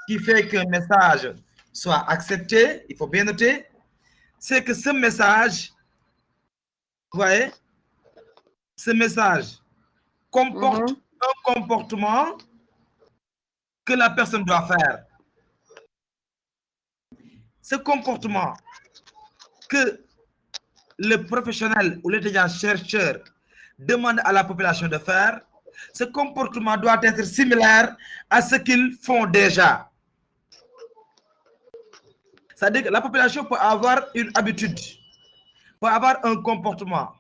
qui fait qu'un message soit accepté, il faut bien noter, c'est que ce message, vous voyez, ce message comporte un comportement que la personne doit faire. Ce comportement que le professionnel ou l'étudiant chercheur demande à la population de faire, ce comportement doit être similaire à ce qu'ils font déjà. C'est-à-dire que la population peut avoir une habitude, peut avoir un comportement,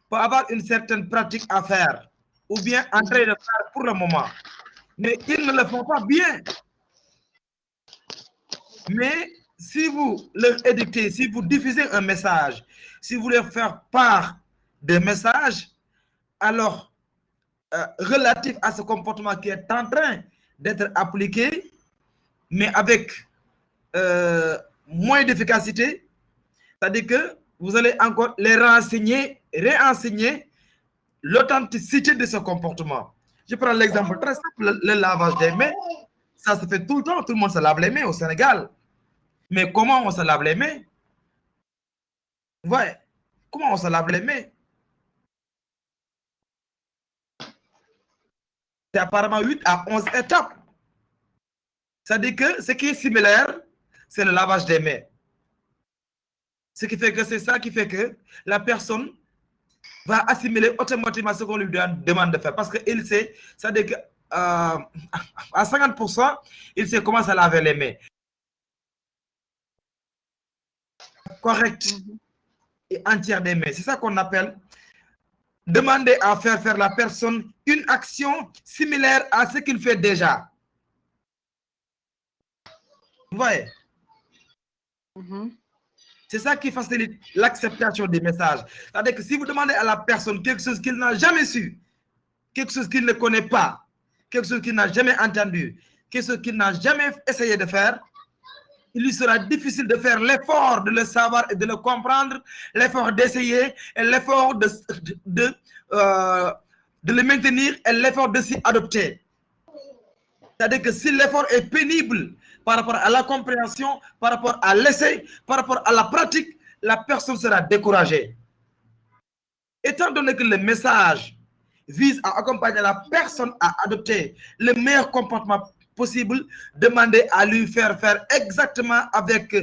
peut avoir une certaine pratique à faire, ou bien en train de faire pour le moment. Mais ils ne le font pas bien. Mais si vous leur édictez, si vous diffusez un message, si vous leur faites part de messages, alors relatif à ce comportement qui est en train d'être appliqué, mais avec moins d'efficacité, c'est-à-dire que vous allez encore les réenseigner l'authenticité de ce comportement. Je prends l'exemple très simple, le lavage des mains. Ça se fait tout le temps, tout le monde se lave les mains au Sénégal. Mais comment on se lave les mains? Ouais, comment on se lave les mains? C'est apparemment 8 à 11 étapes. C'est-à-dire que ce qui est similaire, c'est le lavage des mains. Ce qui fait que c'est ça qui fait que la personne va assimiler automatiquement ce qu'on lui demande de faire. Parce qu'il sait, c'est-à-dire qu'à 50%, il sait comment se laver les mains. Correct et entière des mains. C'est ça qu'on appelle demander à faire la personne une action similaire à ce qu'il fait déjà. Vous voyez? C'est ça qui facilite l'acceptation des messages. C'est-à-dire que si vous demandez à la personne quelque chose qu'il n'a jamais su, quelque chose qu'il ne connaît pas, quelque chose qu'il n'a jamais entendu, quelque chose qu'il n'a jamais essayé de faire, il lui sera difficile de faire l'effort de le savoir et de le comprendre, l'effort d'essayer et l'effort de le maintenir et l'effort de s'y adopter. C'est-à-dire que si l'effort est pénible par rapport à la compréhension, par rapport à l'essai, par rapport à la pratique, la personne sera découragée. Étant donné que le message vise à accompagner la personne à adopter le meilleur comportement possible, demander à lui faire exactement avec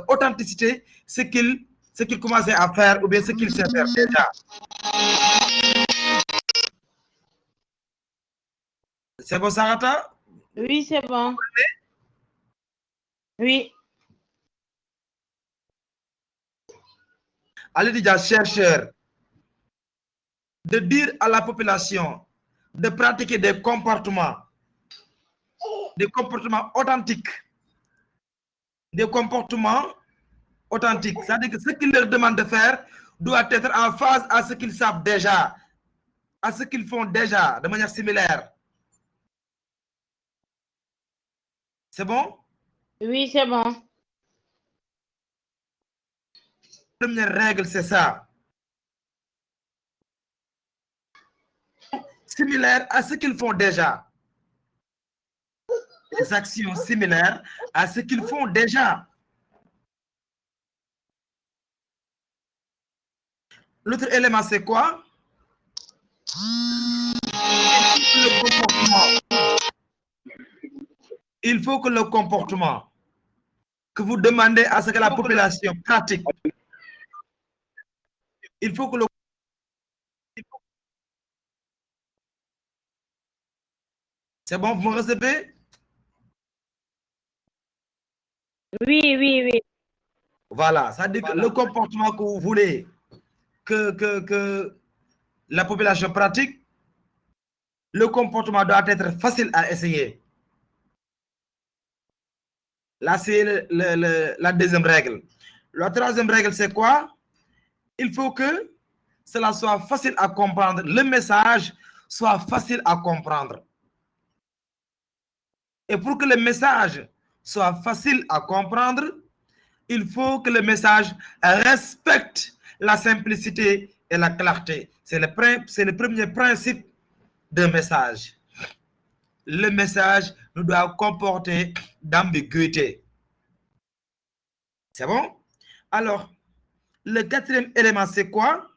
authenticité ce qu'il commençait à faire ou bien ce qu'il sait faire déjà. C'est bon, Sarata? Oui, c'est bon. Oui. Allez déjà, chercheur, de dire à la population de pratiquer des comportements authentiques. Des comportements authentiques. C'est-à-dire que ce qu'ils leur demandent de faire doit être en phase à ce qu'ils savent déjà, à ce qu'ils font déjà de manière similaire. C'est bon? Oui, c'est bon. La première règle, c'est ça. Similaire à ce qu'ils font déjà. Des actions similaires à ce qu'ils font déjà. L'autre élément, c'est quoi? Il faut que le comportement que vous demandez à ce que la population pratique, il faut que le C'est bon, vous me recevez? Oui, oui, oui. Voilà, ça dit que le comportement que vous voulez que la population pratique, le comportement doit être facile à essayer. Là, c'est la deuxième règle. La troisième règle, c'est quoi? Il faut que cela soit facile à comprendre. Le message soit facile à comprendre. Et pour que le message soit facile à comprendre, il faut que le message respecte la simplicité et la clarté. C'est le premier principe d'un message. le message ne doit comporter d'ambiguïté. C'est bon? Alors, le quatrième élément, c'est quoi?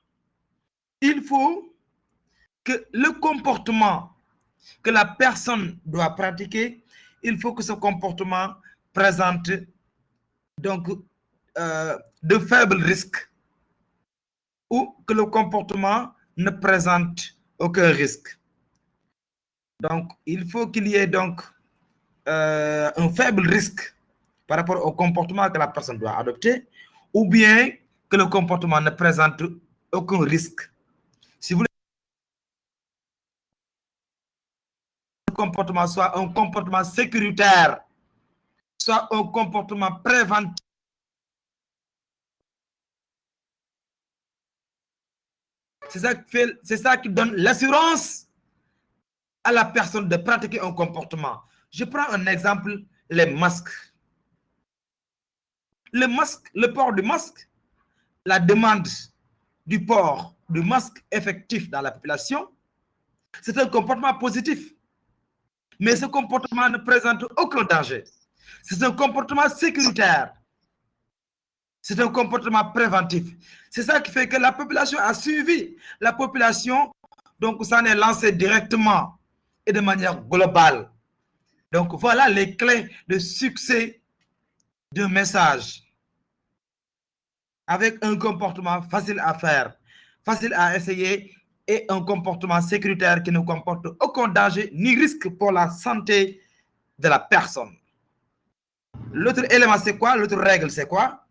Il faut que le comportement que la personne doit pratiquer, il faut que ce comportement présente donc de faibles risques ou que le comportement ne présente aucun risque. Donc, il faut qu'il y ait donc un faible risque par rapport au comportement que la personne doit adopter, ou bien que le comportement ne présente aucun risque. Si vous voulez que le comportement soit un comportement sécuritaire, soit un comportement préventif, c'est ça qui donne l'assurance à la personne de pratiquer un comportement. Je prends un exemple, les masques. Le masque, le port du masque, la demande du port du masque effectif dans la population, c'est un comportement positif. Mais ce comportement ne présente aucun danger. C'est un comportement sécuritaire. C'est un comportement préventif. C'est ça qui fait que la population a suivi. La population, donc, s'en est lancée directement et de manière globale. Donc, voilà les clés de succès d'un message. Avec un comportement facile à faire, facile à essayer et un comportement sécuritaire qui ne comporte aucun danger ni risque pour la santé de la personne. L'autre élément, c'est quoi? L'autre règle, c'est quoi?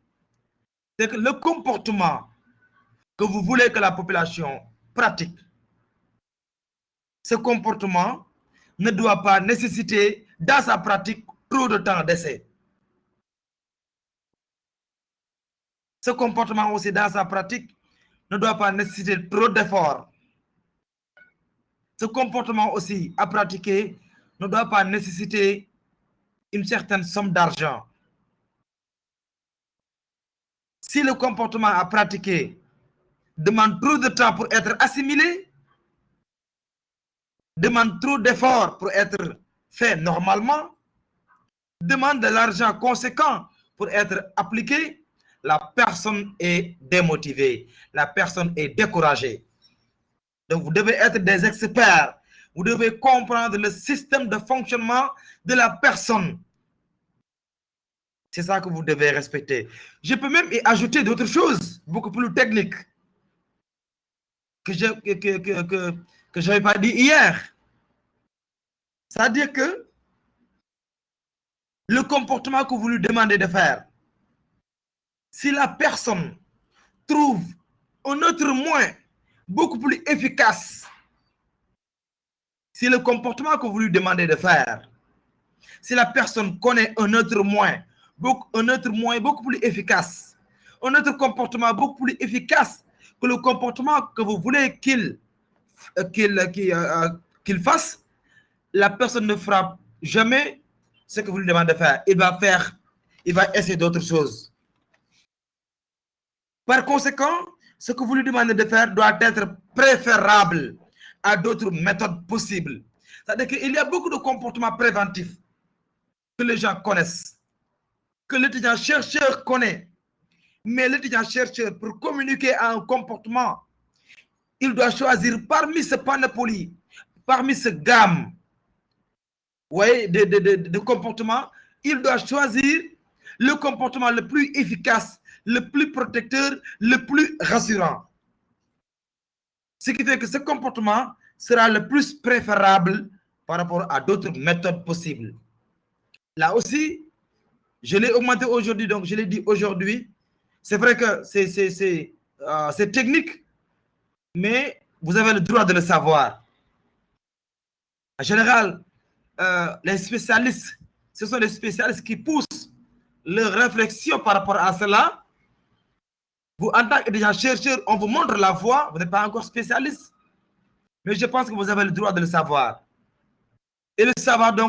C'est que le comportement que vous voulez que la population pratique, ce comportement ne doit pas nécessiter dans sa pratique trop de temps d'essai. Ce comportement aussi dans sa pratique ne doit pas nécessiter trop d'efforts. Ce comportement aussi à pratiquer ne doit pas nécessiter une certaine somme d'argent. Si le comportement à pratiquer demande trop de temps pour être assimilé, demande trop d'efforts pour être fait normalement, demande de l'argent conséquent pour être appliqué, la personne est démotivée, la personne est découragée. Donc, vous devez être des experts, vous devez comprendre le système de fonctionnement de la personne. C'est ça que vous devez respecter. Je peux même y ajouter d'autres choses, beaucoup plus techniques, que je n'avais pas dit hier. C'est-à-dire que le comportement que vous lui demandez de faire, si la personne trouve un autre moyen beaucoup plus efficace, si le comportement que vous lui demandez de faire, si la personne connaît un autre moyen beaucoup plus efficace, un autre comportement beaucoup plus efficace que le comportement que vous voulez qu'il fasse, la personne ne fera jamais ce que vous lui demandez de faire. Il va essayer d'autres choses. Par conséquent, ce que vous lui demandez de faire doit être préférable à d'autres méthodes possibles. C'est-à-dire qu'il y a beaucoup de comportements préventifs que les gens connaissent, que l'étudiant chercheur connaît. Mais l'étudiant chercheur, pour communiquer à un comportement, il doit choisir parmi ce panoplie, parmi ce gamme de comportements, il doit choisir le comportement le plus efficace, le plus protecteur, le plus rassurant. Ce qui fait que ce comportement sera le plus préférable par rapport à d'autres méthodes possibles. Là aussi, je l'ai augmenté aujourd'hui, donc je l'ai dit aujourd'hui. C'est vrai que c'est technique, mais vous avez le droit de le savoir. En général, les spécialistes, ce sont les spécialistes qui poussent leur réflexion par rapport à cela. Vous, en tant que chercheur, on vous montre la voie, vous n'êtes pas encore spécialiste, mais je pense que vous avez le droit de le savoir. Et le savoir donc